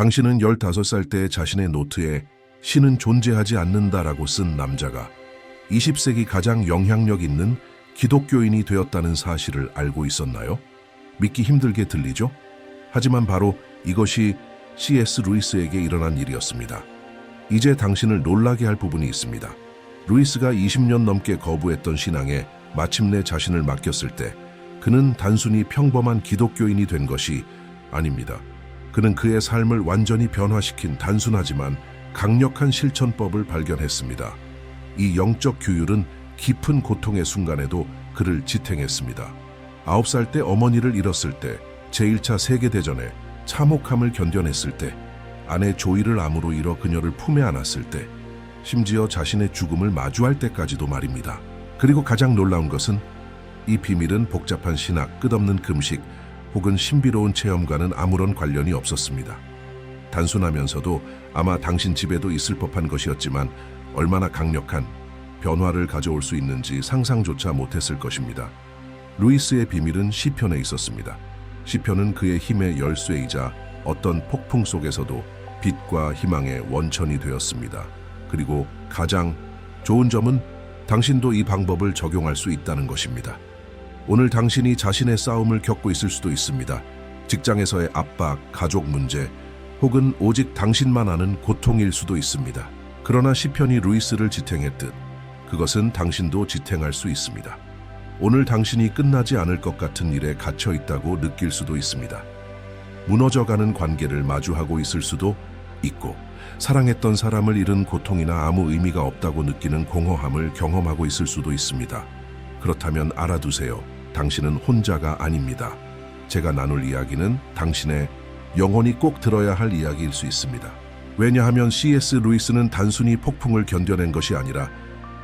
당신은 15살 때 자신의 노트에 신은 존재하지 않는다라고 쓴 남자가 20세기 가장 영향력 있는 기독교인이 되었다는 사실을 알고 있었나요? 믿기 힘들게 들리죠? 하지만 바로 이것이 C.S. 루이스에게 일어난 일이었습니다. 이제 당신을 놀라게 할 부분이 있습니다. 루이스가 20년 넘게 거부했던 신앙에 마침내 자신을 맡겼을 때 그는 단순히 평범한 기독교인이 된 것이 아닙니다. 그는 그의 삶을 완전히 변화시킨 단순하지만 강력한 실천법을 발견했습니다. 이 영적 규율은 깊은 고통의 순간에도 그를 지탱했습니다. 9살 때 어머니를 잃었을 때, 제1차 세계대전에 참혹함을 견뎌냈을 때, 아내 조이를 암으로 잃어 그녀를 품에 안았을 때, 심지어 자신의 죽음을 마주할 때까지도 말입니다. 그리고 가장 놀라운 것은 이 비밀은 복잡한 신학, 끝없는 금식 혹은 신비로운 체험과는 아무런 관련이 없었습니다. 단순하면서도 아마 당신 집에도 있을 법한 것이었지만 얼마나 강력한 변화를 가져올 수 있는지 상상조차 못했을 것입니다. 루이스의 비밀은 시편에 있었습니다. 시편은 그의 힘의 열쇠이자 어떤 폭풍 속에서도 빛과 희망의 원천이 되었습니다. 그리고 가장 좋은 점은 당신도 이 방법을 적용할 수 있다는 것입니다. 오늘 당신이 자신의 싸움을 겪고 있을 수도 있습니다. 직장에서의 압박, 가족 문제, 혹은 오직 당신만 아는 고통일 수도 있습니다. 그러나 시편이 루이스를 지탱했듯 그것은 당신도 지탱할 수 있습니다. 오늘 당신이 끝나지 않을 것 같은 일에 갇혀 있다고 느낄 수도 있습니다. 무너져가는 관계를 마주하고 있을 수도 있고, 사랑했던 사람을 잃은 고통이나 아무 의미가 없다고 느끼는 공허함을 경험하고 있을 수도 있습니다. 그렇다면 알아두세요. 당신은 혼자가 아닙니다. 제가 나눌 이야기는 당신의 영혼이 꼭 들어야 할 이야기일 수 있습니다. 왜냐하면 C.S. 루이스는 단순히 폭풍을 견뎌낸 것이 아니라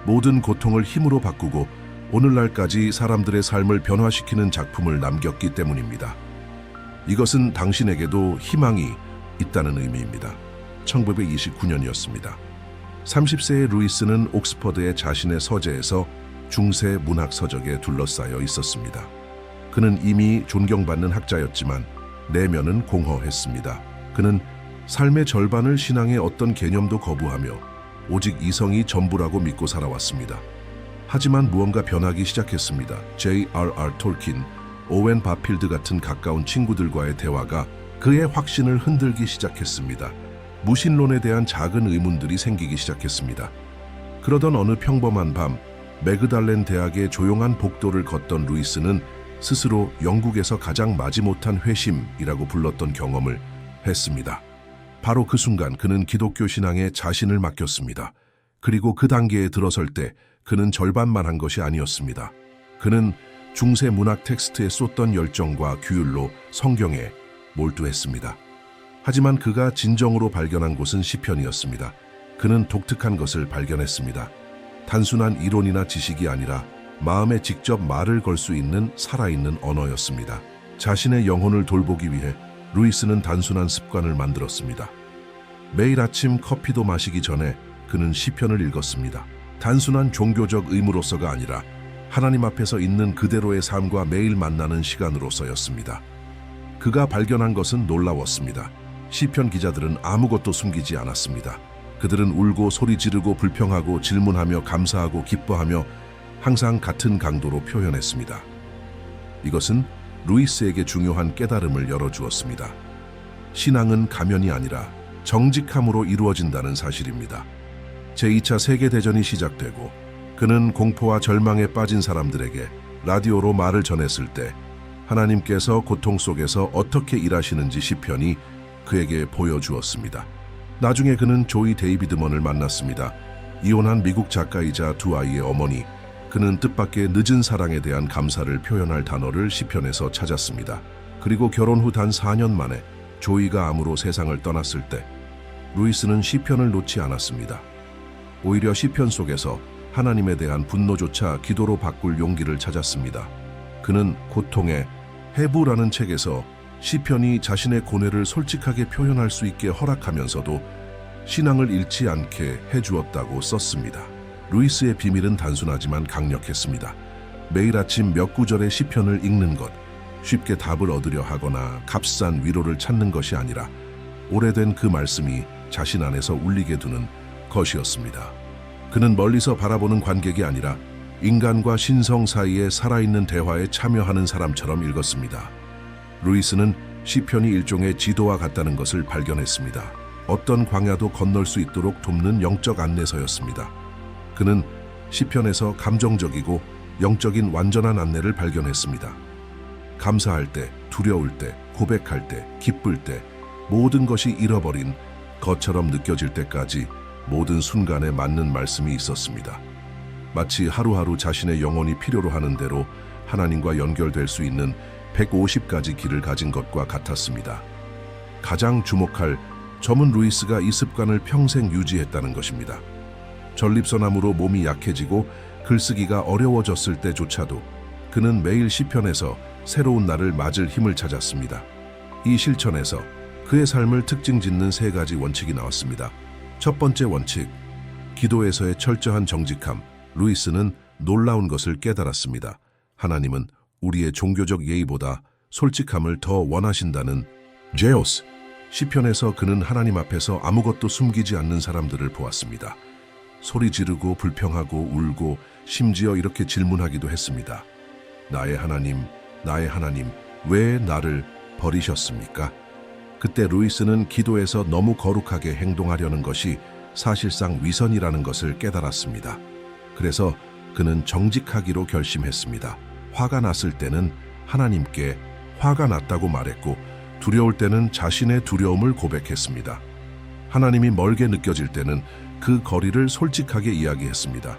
모든 고통을 힘으로 바꾸고 오늘날까지 사람들의 삶을 변화시키는 작품을 남겼기 때문입니다. 이것은 당신에게도 희망이 있다는 의미입니다. 1929년이었습니다. 30세의 루이스는 옥스퍼드의 자신의 서재에서 중세 문학 서적에 둘러싸여 있었습니다. 그는 이미 존경받는 학자였지만 내면은 공허했습니다. 그는 삶의 절반을 신앙의 어떤 개념도 거부하며 오직 이성이 전부라고 믿고 살아왔습니다. 하지만 무언가 변하기 시작했습니다. J.R.R. 톨킨, 오웬 바필드 같은 가까운 친구들과의 대화가 그의 확신을 흔들기 시작했습니다. 무신론에 대한 작은 의문들이 생기기 시작했습니다. 그러던 어느 평범한 밤, 매그달렌 대학의 조용한 복도를 걷던 루이스는 스스로 영국에서 가장 마지못한 회심이라고 불렀던 경험을 했습니다. 바로 그 순간 그는 기독교 신앙에 자신을 맡겼습니다. 그리고 그 단계에 들어설 때 그는 절반만 한 것이 아니었습니다. 그는 중세 문학 텍스트에 쏟던 열정과 규율로 성경에 몰두했습니다. 하지만 그가 진정으로 발견한 곳은 시편이었습니다. 그는 독특한 것을 발견했습니다. 단순한 이론이나 지식이 아니라 마음에 직접 말을 걸 수 있는 살아있는 언어였습니다. 자신의 영혼을 돌보기 위해 루이스는 단순한 습관을 만들었습니다. 매일 아침 커피도 마시기 전에 그는 시편을 읽었습니다. 단순한 종교적 의무로서가 아니라 하나님 앞에서 있는 그대로의 삶과 매일 만나는 시간으로서였습니다. 그가 발견한 것은 놀라웠습니다. 시편 기자들은 아무것도 숨기지 않았습니다. 그들은 울고 소리 지르고 불평하고 질문하며 감사하고 기뻐하며 항상 같은 강도로 표현했습니다. 이것은 루이스에게 중요한 깨달음을 열어주었습니다. 신앙은 가면이 아니라 정직함으로 이루어진다는 사실입니다. 제2차 세계대전이 시작되고 그는 공포와 절망에 빠진 사람들에게 라디오로 말을 전했을 때 하나님께서 고통 속에서 어떻게 일하시는지 시편이 그에게 보여주었습니다. 나중에 그는 조이 데이비드먼을 만났습니다. 이혼한 미국 작가이자 두 아이의 어머니. 그는 뜻밖의 늦은 사랑에 대한 감사를 표현할 단어를 시편에서 찾았습니다. 그리고 결혼 후 단 4년 만에 조이가 암으로 세상을 떠났을 때 루이스는 시편을 놓지 않았습니다. 오히려 시편 속에서 하나님에 대한 분노조차 기도로 바꿀 용기를 찾았습니다. 그는 고통의 해부라는 책에서 시편이 자신의 고뇌를 솔직하게 표현할 수 있게 허락하면서도 신앙을 잃지 않게 해주었다고 썼습니다. 루이스의 비밀은 단순하지만 강력했습니다. 매일 아침 몇 구절의 시편을 읽는 것, 쉽게 답을 얻으려 하거나 값싼 위로를 찾는 것이 아니라 오래된 그 말씀이 자신 안에서 울리게 두는 것이었습니다. 그는 멀리서 바라보는 관객이 아니라 인간과 신성 사이에 살아있는 대화에 참여하는 사람처럼 읽었습니다. 루이스는 시편이 일종의 지도와 같다는 것을 발견했습니다. 어떤 광야도 건널 수 있도록 돕는 영적 안내서였습니다. 그는 시편에서 감정적이고 영적인 완전한 안내를 발견했습니다. 감사할 때, 두려울 때, 고백할 때, 기쁠 때, 모든 것이 잃어버린 것처럼 느껴질 때까지 모든 순간에 맞는 말씀이 있었습니다. 마치 하루하루 자신의 영혼이 필요로 하는 대로 하나님과 연결될 수 있는 150가지 길을 가진 것과 같았습니다. 가장 주목할 점은 루이스가 이 습관을 평생 유지했다는 것입니다. 전립선암으로 몸이 약해지고 글쓰기가 어려워졌을 때조차도 그는 매일 시편에서 새로운 날을 맞을 힘을 찾았습니다. 이 실천에서 그의 삶을 특징 짓는 3가지 원칙이 나왔습니다. 첫 번째 원칙, 기도에서의 철저한 정직함. 루이스는 놀라운 것을 깨달았습니다. 하나님은 우리의 종교적 예의보다 솔직함을 더 원하신다는 제오스. 시편에서 그는 하나님 앞에서 아무것도 숨기지 않는 사람들을 보았습니다. 소리 지르고 불평하고 울고 심지어 이렇게 질문하기도 했습니다. 나의 하나님, 왜 나를 버리셨습니까? 그때 루이스는 기도에서 너무 거룩하게 행동하려는 것이 사실상 위선이라는 것을 깨달았습니다. 그래서 그는 정직하기로 결심했습니다. 화가 났을 때는 하나님께 화가 났다고 말했고 두려울 때는 자신의 두려움을 고백했습니다. 하나님이 멀게 느껴질 때는 그 거리를 솔직하게 이야기했습니다.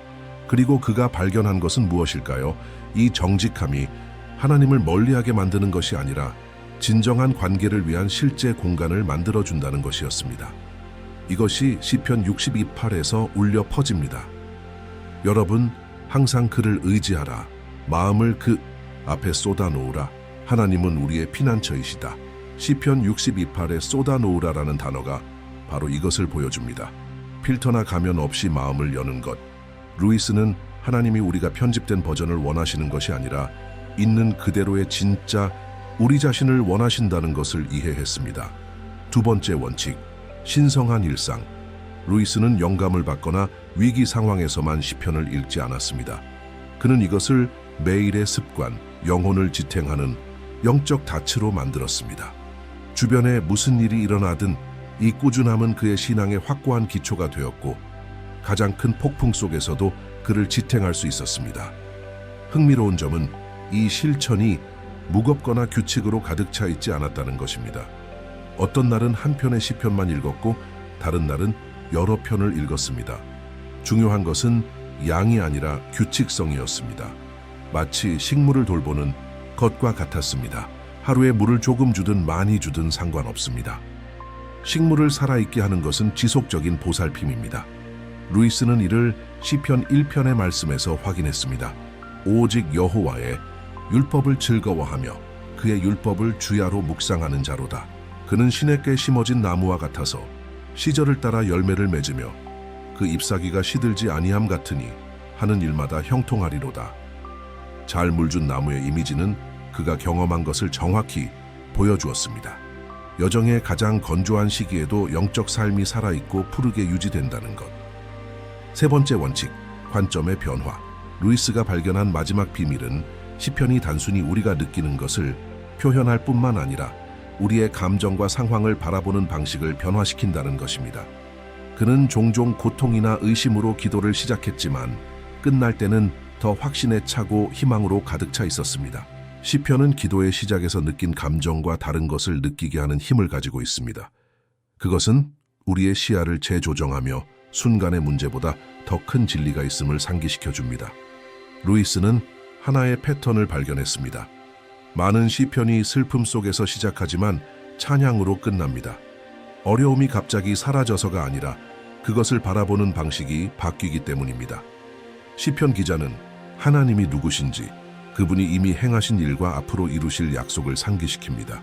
그리고 그가 발견한 것은 무엇일까요? 이 정직함이 하나님을 멀리하게 만드는 것이 아니라 진정한 관계를 위한 실제 공간을 만들어준다는 것이었습니다. 이것이 시편 62편에서 울려 퍼집니다. 여러분, 항상 그를 의지하라. 마음을 그 앞에 쏟아놓으라. 하나님은 우리의 피난처이시다. 시편 62편에 쏟아놓으라라는 단어가 바로 이것을 보여줍니다. 필터나 가면 없이 마음을 여는 것. 루이스는 하나님이 우리가 편집된 버전을 원하시는 것이 아니라 있는 그대로의 진짜 우리 자신을 원하신다는 것을 이해했습니다. 두 번째 원칙, 신성한 일상. 루이스는 영감을 받거나 위기 상황에서만 시편을 읽지 않았습니다. 그는 이것을 매일의 습관, 영혼을 지탱하는 영적 닻으로 만들었습니다. 주변에 무슨 일이 일어나든 이 꾸준함은 그의 신앙의 확고한 기초가 되었고 가장 큰 폭풍 속에서도 그를 지탱할 수 있었습니다. 흥미로운 점은 이 실천이 무겁거나 규칙으로 가득 차 있지 않았다는 것입니다. 어떤 날은 한 편의 시편만 읽었고 다른 날은 여러 편을 읽었습니다. 중요한 것은 양이 아니라 규칙성이었습니다. 마치 식물을 돌보는 것과 같았습니다. 하루에 물을 조금 주든 많이 주든 상관없습니다. 식물을 살아있게 하는 것은 지속적인 보살핌입니다. 루이스는 이를 시편 1편의 말씀에서 확인했습니다. 오직 여호와의 율법을 즐거워하며 그의 율법을 주야로 묵상하는 자로다. 그는 시냇가에 심어진 나무와 같아서 시절을 따라 열매를 맺으며 그 잎사귀가 시들지 아니함 같으니 하는 일마다 형통하리로다. 잘 물준 나무의 이미지는 그가 경험한 것을 정확히 보여주었습니다. 여정의 가장 건조한 시기에도 영적 삶이 살아있고 푸르게 유지된다는 것. 세 번째 원칙, 관점의 변화. 루이스가 발견한 마지막 비밀은 시편이 단순히 우리가 느끼는 것을 표현할 뿐만 아니라 우리의 감정과 상황을 바라보는 방식을 변화시킨다는 것입니다. 그는 종종 고통이나 의심으로 기도를 시작했지만 끝날 때는 더 확신에 차고 희망으로 가득 차 있었습니다. 시편은 기도의 시작에서 느낀 감정과 다른 것을 느끼게 하는 힘을 가지고 있습니다. 그것은 우리의 시야를 재조정하며 순간의 문제보다 더 큰 진리가 있음을 상기시켜 줍니다. 루이스는 하나의 패턴을 발견했습니다. 많은 시편이 슬픔 속에서 시작하지만 찬양으로 끝납니다. 어려움이 갑자기 사라져서가 아니라 그것을 바라보는 방식이 바뀌기 때문입니다. 시편 기자는 하나님이 누구신지, 그분이 이미 행하신 일과 앞으로 이루실 약속을 상기시킵니다.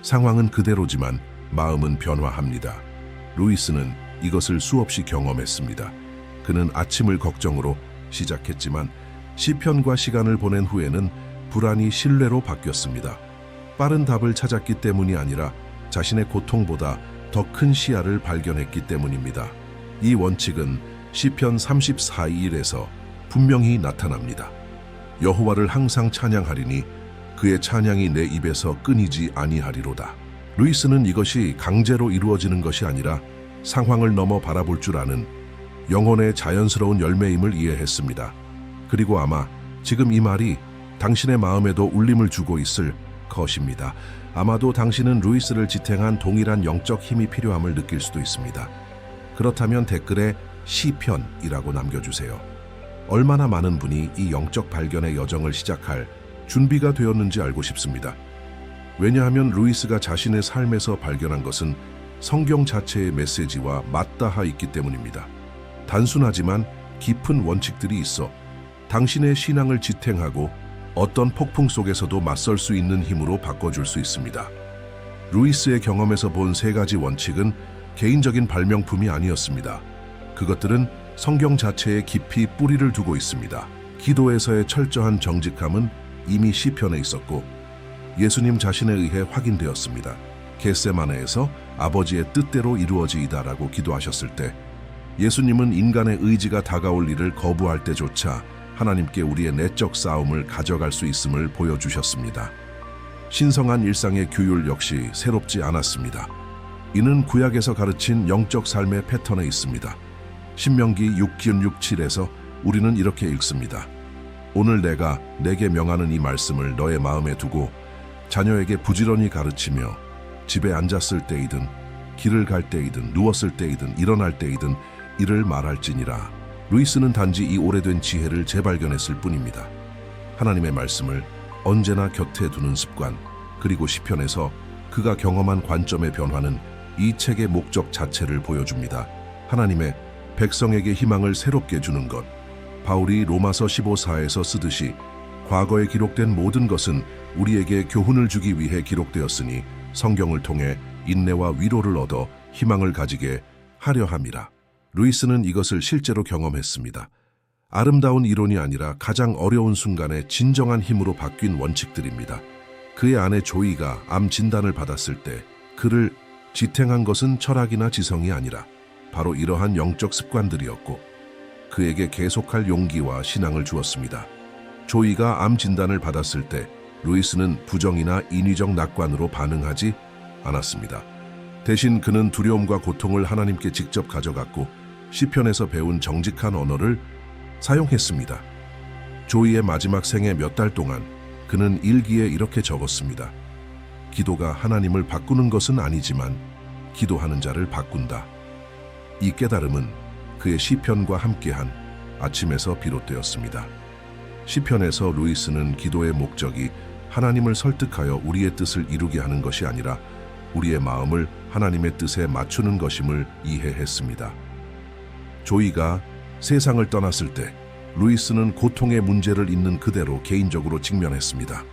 상황은 그대로지만 마음은 변화합니다. 루이스는 이것을 수없이 경험했습니다. 그는 아침을 걱정으로 시작했지만 시편과 시간을 보낸 후에는 불안이 신뢰로 바뀌었습니다. 빠른 답을 찾았기 때문이 아니라 자신의 고통보다 더 큰 시야를 발견했기 때문입니다. 이 원칙은 시편 34:1에서 분명히 나타납니다. 여호와를 항상 찬양하리니 그의 찬양이 내 입에서 끊이지 아니하리로다. 루이스는 이것이 강제로 이루어지는 것이 아니라 상황을 넘어 바라볼 줄 아는 영혼의 자연스러운 열매임을 이해했습니다. 그리고 아마 지금 이 말이 당신의 마음에도 울림을 주고 있을 것입니다. 아마도 당신은 루이스를 지탱한 동일한 영적 힘이 필요함을 느낄 수도 있습니다. 그렇다면 댓글에 시편이라고 남겨주세요. 얼마나 많은 분이 이 영적 발견의 여정을 시작할 준비가 되었는지 알고 싶습니다. 왜냐하면 루이스가 자신의 삶에서 발견한 것은 성경 자체의 메시지와 맞닿아 있기 때문입니다. 단순하지만 깊은 원칙들이 있어 당신의 신앙을 지탱하고 어떤 폭풍 속에서도 맞설 수 있는 힘으로 바꿔줄 수 있습니다. 루이스의 경험에서 본 3가지 원칙은 개인적인 발명품이 아니었습니다. 그것들은 성경 자체에 깊이 뿌리를 두고 있습니다. 기도에서의 철저한 정직함은 이미 시편에 있었고 예수님 자신에 의해 확인되었습니다. 겟세마네에서 아버지의 뜻대로 이루어지이다라고 기도하셨을 때 예수님은 인간의 의지가 다가올 일을 거부할 때조차 하나님께 우리의 내적 싸움을 가져갈 수 있음을 보여주셨습니다. 신성한 일상의 규율 역시 새롭지 않았습니다. 이는 구약에서 가르친 영적 삶의 패턴에 있습니다. 신명기 6:6-7에서 우리는 이렇게 읽습니다. 오늘 내가 내게 명하는 이 말씀을 너의 마음에 두고 자녀에게 부지런히 가르치며 집에 앉았을 때이든 길을 갈 때이든 누웠을 때이든 일어날 때이든 이를 말할지니라. 루이스는 단지 이 오래된 지혜를 재발견했을 뿐입니다. 하나님의 말씀을 언제나 곁에 두는 습관, 그리고 시편에서 그가 경험한 관점의 변화는 이 책의 목적 자체를 보여줍니다. 하나님의 백성에게 희망을 새롭게 주는 것. 바울이 로마서 15:4에서 쓰듯이 과거에 기록된 모든 것은 우리에게 교훈을 주기 위해 기록되었으니 성경을 통해 인내와 위로를 얻어 희망을 가지게 하려 함이라. 루이스는 이것을 실제로 경험했습니다. 아름다운 이론이 아니라 가장 어려운 순간에 진정한 힘으로 바뀐 원칙들입니다. 그의 아내 조이가 암 진단을 받았을 때 그를 지탱한 것은 철학이나 지성이 아니라 바로 이러한 영적 습관들이었고 그에게 계속할 용기와 신앙을 주었습니다. 조이가 암 진단을 받았을 때 루이스는 부정이나 인위적 낙관으로 반응하지 않았습니다. 대신 그는 두려움과 고통을 하나님께 직접 가져갔고 시편에서 배운 정직한 언어를 사용했습니다. 조이의 마지막 생애 몇 달 동안 그는 일기에 이렇게 적었습니다. 기도가 하나님을 바꾸는 것은 아니지만 기도하는 자를 바꾼다. 이 깨달음은 그의 시편과 함께한 아침에서 비롯되었습니다. 시편에서 루이스는 기도의 목적이 하나님을 설득하여 우리의 뜻을 이루게 하는 것이 아니라 우리의 마음을 하나님의 뜻에 맞추는 것임을 이해했습니다. 조이가 세상을 떠났을 때 루이스는 고통의 문제를 있는 그대로 개인적으로 직면했습니다.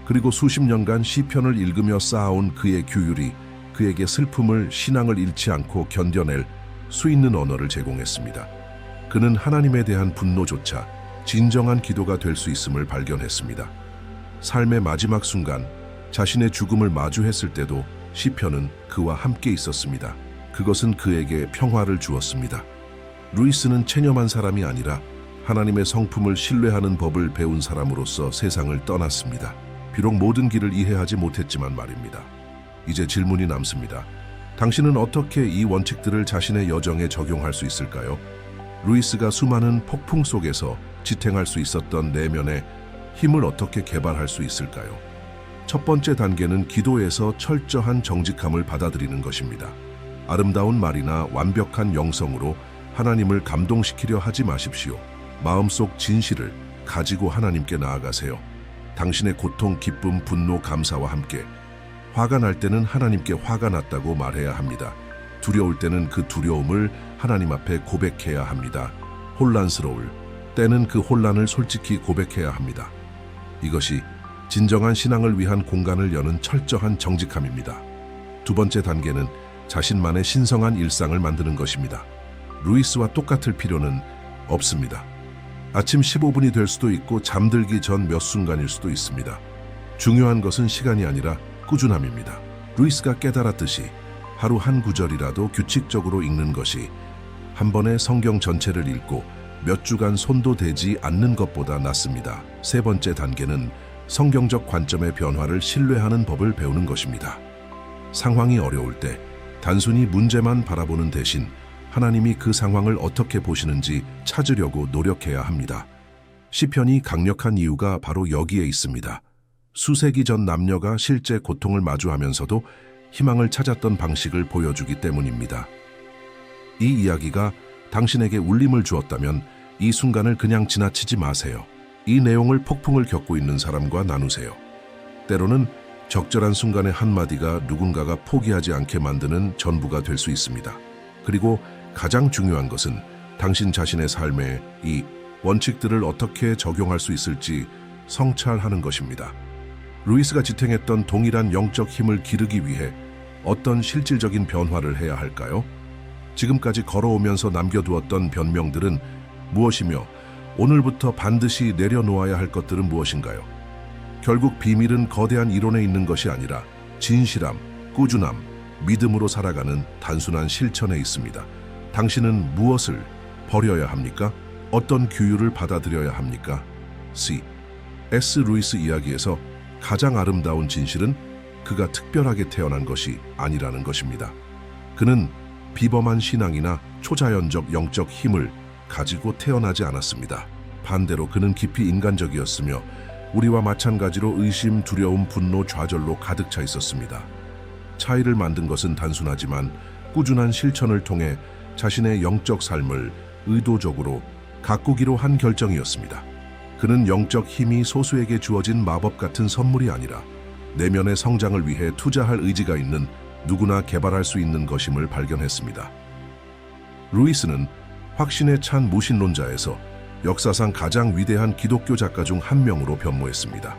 그리고 수십 년간 시편을 읽으며 쌓아온 그의 규율이 그에게 슬픔을 신앙을 잃지 않고 견뎌낼 수 있는 언어를 제공했습니다. 그는 하나님에 대한 분노조차 진정한 기도가 될 수 있음을 발견했습니다. 삶의 마지막 순간 자신의 죽음을 마주했을 때도 시편은 그와 함께 있었습니다. 그것은 그에게 평화를 주었습니다. 루이스는 체념한 사람이 아니라 하나님의 성품을 신뢰하는 법을 배운 사람으로서 세상을 떠났습니다. 비록 모든 길을 이해하지 못했지만 말입니다. 이제 질문이 남습니다. 당신은 어떻게 이 원칙들을 자신의 여정에 적용할 수 있을까요? 루이스가 수많은 폭풍 속에서 지탱할 수 있었던 내면의 힘을 어떻게 개발할 수 있을까요? 첫 번째 단계는 기도에서 철저한 정직함을 받아들이는 것입니다. 아름다운 말이나 완벽한 영성으로 하나님을 감동시키려 하지 마십시오. 마음속 진실을 가지고 하나님께 나아가세요. 당신의 고통, 기쁨, 분노, 감사와 함께 화가 날 때는 하나님께 화가 났다고 말해야 합니다. 두려울 때는 그 두려움을 하나님 앞에 고백해야 합니다. 혼란스러울 때는 그 혼란을 솔직히 고백해야 합니다. 이것이 진정한 신앙을 위한 공간을 여는 철저한 정직함입니다. 두 번째 단계는 자신만의 신성한 일상을 만드는 것입니다. 루이스와 똑같을 필요는 없습니다. 아침 15분이 될 수도 있고 잠들기 전 몇 순간일 수도 있습니다. 중요한 것은 시간이 아니라 꾸준함입니다. 루이스가 깨달았듯이 하루 한 구절이라도 규칙적으로 읽는 것이 한 번에 성경 전체를 읽고 몇 주간 손도 대지 않는 것보다 낫습니다. 세 번째 단계는 성경적 관점의 변화를 신뢰하는 법을 배우는 것입니다. 상황이 어려울 때 단순히 문제만 바라보는 대신 하나님이 그 상황을 어떻게 보시는지 찾으려고 노력해야 합니다. 시편이 강력한 이유가 바로 여기에 있습니다. 수세기 전 남녀가 실제 고통을 마주하면서도 희망을 찾았던 방식을 보여주기 때문입니다. 이 이야기가 당신에게 울림을 주었다면 이 순간을 그냥 지나치지 마세요. 이 내용을 폭풍을 겪고 있는 사람과 나누세요. 때로는 적절한 순간의 한마디가 누군가가 포기하지 않게 만드는 전부가 될 수 있습니다. 그리고 가장 중요한 것은 당신 자신의 삶에 이 원칙들을 어떻게 적용할 수 있을지 성찰하는 것입니다. 루이스가 지탱했던 동일한 영적 힘을 기르기 위해 어떤 실질적인 변화를 해야 할까요? 지금까지 걸어오면서 남겨두었던 변명들은 무엇이며 오늘부터 반드시 내려놓아야 할 것들은 무엇인가요? 결국 비밀은 거대한 이론에 있는 것이 아니라 진실함, 꾸준함, 믿음으로 살아가는 단순한 실천에 있습니다. 당신은 무엇을 버려야 합니까? 어떤 규율을 받아들여야 합니까? C.S. 루이스 이야기에서 가장 아름다운 진실은 그가 특별하게 태어난 것이 아니라는 것입니다. 그는 비범한 신앙이나 초자연적 영적 힘을 가지고 태어나지 않았습니다. 반대로 그는 깊이 인간적이었으며 우리와 마찬가지로 의심, 두려움, 분노, 좌절로 가득 차 있었습니다. 차이를 만든 것은 단순하지만 꾸준한 실천을 통해 자신의 영적 삶을 의도적으로 가꾸기로 한 결정이었습니다. 그는 영적 힘이 소수에게 주어진 마법 같은 선물이 아니라 내면의 성장을 위해 투자할 의지가 있는 누구나 개발할 수 있는 것임을 발견했습니다. 루이스는 확신에 찬 무신론자에서 역사상 가장 위대한 기독교 작가 중 한 명으로 변모했습니다.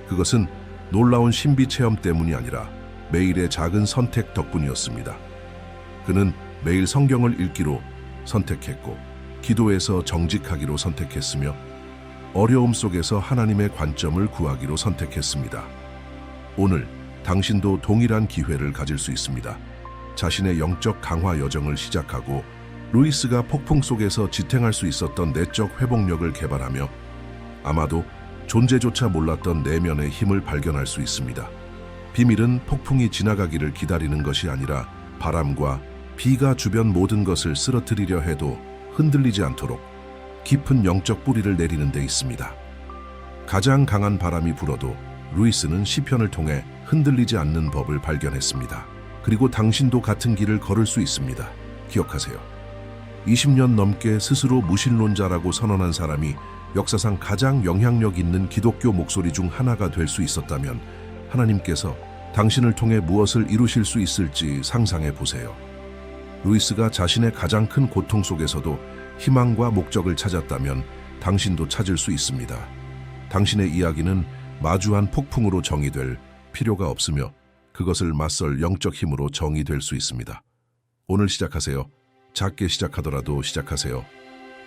그것은 놀라운 신비 체험 때문이 아니라 매일의 작은 선택 덕분이었습니다. 그는 매일 성경을 읽기로 선택했고 기도에서 정직하기로 선택했으며 어려움 속에서 하나님의 관점을 구하기로 선택했습니다. 오늘 당신도 동일한 기회를 가질 수 있습니다. 자신의 영적 강화 여정을 시작하고 루이스가 폭풍 속에서 지탱할 수 있었던 내적 회복력을 개발하며 아마도 존재조차 몰랐던 내면의 힘을 발견할 수 있습니다. 비밀은 폭풍이 지나가기를 기다리는 것이 아니라 바람과 비가 주변 모든 것을 쓰러뜨리려 해도 흔들리지 않도록 깊은 영적 뿌리를 내리는 데 있습니다. 가장 강한 바람이 불어도 루이스는 시편을 통해 흔들리지 않는 법을 발견했습니다. 그리고 당신도 같은 길을 걸을 수 있습니다. 기억하세요. 20년 넘게 스스로 무신론자라고 선언한 사람이 역사상 가장 영향력 있는 기독교 목소리 중 하나가 될 수 있었다면 하나님께서 당신을 통해 무엇을 이루실 수 있을지 상상해 보세요. 루이스가 자신의 가장 큰 고통 속에서도 희망과 목적을 찾았다면 당신도 찾을 수 있습니다. 당신의 이야기는 마주한 폭풍으로 정의될 필요가 없으며 그것을 맞설 영적 힘으로 정의될 수 있습니다. 오늘 시작하세요. 작게 시작하더라도 시작하세요.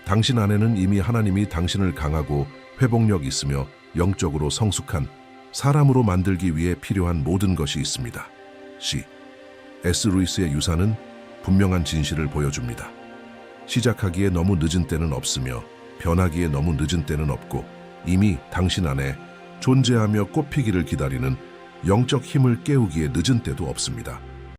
당신 안에는 이미 하나님이 당신을 강하고 회복력 있으며 영적으로 성숙한 사람으로 만들기 위해 필요한 모든 것이 있습니다. C.S. 루이스의 유산은 분명한 진실을 보여줍니다. 시작하기에 너무 늦은 때는 없으며 변하기에 너무 늦은 때는 없고 이미 당신 안에 존재하며 꽃피기를 기다리는 영적 힘을 깨우기에 늦은 때도 없습니다.